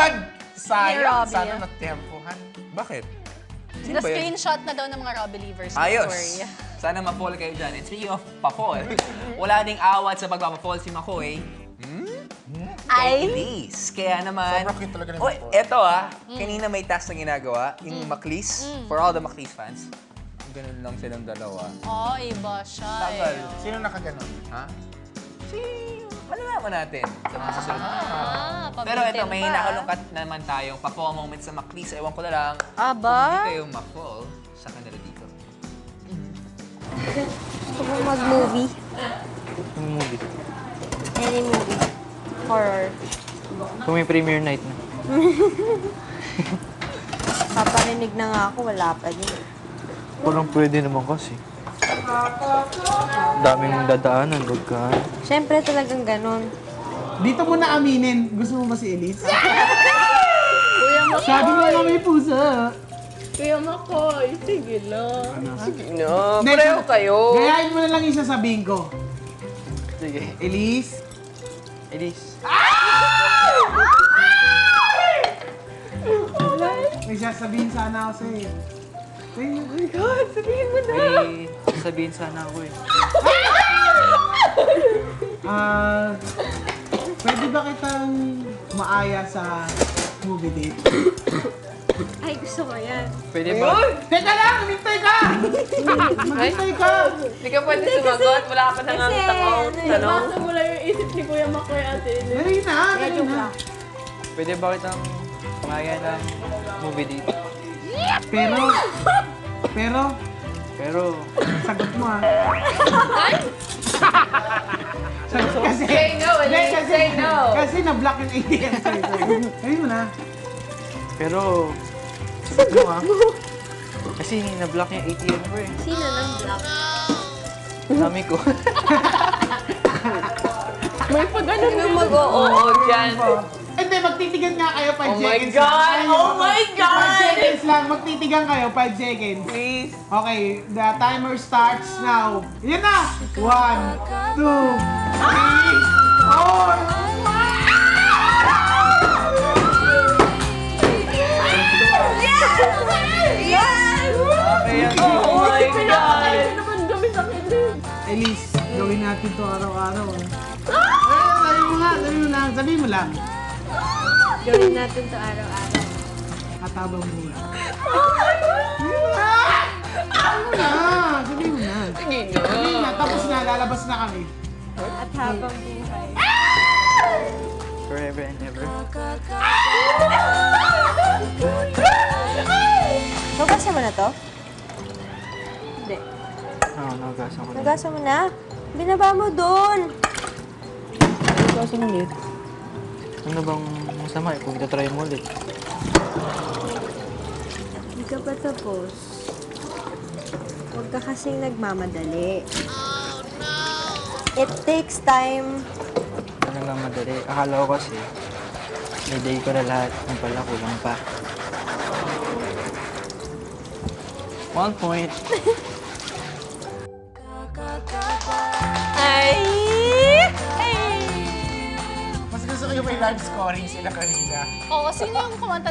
naman! Sayang, Robbie. sana natempohan. Bakit? Sino ba yun? Na-screenshot na daw ng mga Robbie believers. Ayos! Story. Sana ma-fall kayo dyan. And speaking of pa-fall, wala ding awat sa pagpapa-fall si Makoy. Ay! Elise. Kaya naman... Sobrang cute talaga ni Oy, Makoy. eto kanina may task na ginagawa, yung Maclis, for all the Maclis fans. Ganun lang silang dalawa. Oh, iba siya. Tagal. Sino nakaganon? Ha? Si... Malalaman natin sa mga susunod. Pero pabitin ito, may pa. nakalungkat naman tayong pa-fall moment sa Maclis. Ewan ko na lang Aba? kung hindi kayo ma-fall sa kanila dito. Gusto ko mag-movie. Yung movie. Any movie. Horror. Kung may premiere night na. Paparinig na nga ako, wala pa din. Parang pwede naman kasi. Daming dadaanan, wag ka. Siyempre talagang ganun. Dito mo na aminin. Gusto mo ba si Elise? Sabi mo na may pusa. Kuya Makoy, sige lang. No, pareho kayo. Gayahin mo na lang yung sasabihin ko. Sige. Elise. Elise. May sasabihin sana ako sa'yo. Oh my God, sabihin mo na. May sabihin sana ako eh. Pwede ba kitang maaya sa movie date? Ay, gusto ko yan. Pwede ba? Teka lang! Hintay ka! Maghintay ka! Hindi ka pwede sumagot. Wala ka pa nang Kasi, tanong. ano, Basta mo lang yung isip ni Kuya Makoy ate. Dali na! Dali na! Pwede ba kitang pangaya ng movie date? Pero, sagot mo ah. Sagot kasi. Say no, Hindi, Elise, kasi, say no. Kasi na-block yung ATM sa'yo. Sabi mo na. Pero, sagot mo ha. Kasi na-block yung ATM ko eh. Sino nang block? Dami ko. May pag ano mag-oo dyan. Hindi, magtitigan nga kayo 5 Oh my seconds God! lang. Oh my God! 5 seconds lang. Magtitigan kayo 5 seconds. Please. Okay, the timer starts now. Yan na! 1, 2, 3, 4. Oh my God! Ano naman kami sa kilig? Elise, gawin natin to araw-araw. Sabi mo lang. Gawin natin to araw-araw. Katabang mo lang. Sabi mo na. Sige Sabi mo na. na, tapos na, lalabas na kami. At habang buhay. Forever and ever. Nagasa mo na to? Hindi. Oo, nagasan ko na. Nagasa mo na? Binaba mo doon. Nagasan mo ulit. Ano bang masama eh kung itatry mo ulit? Hindi ka pa tapos. Huwag ka kasing nagmamadali. It takes time. Ano nga madali? Akala ko kasi, may day ko na lahat. Ang pala, kulang pa. 1 point. Ay! Mas gusto ko yung may live scoring sila kanina. Oo, sino yung kumanta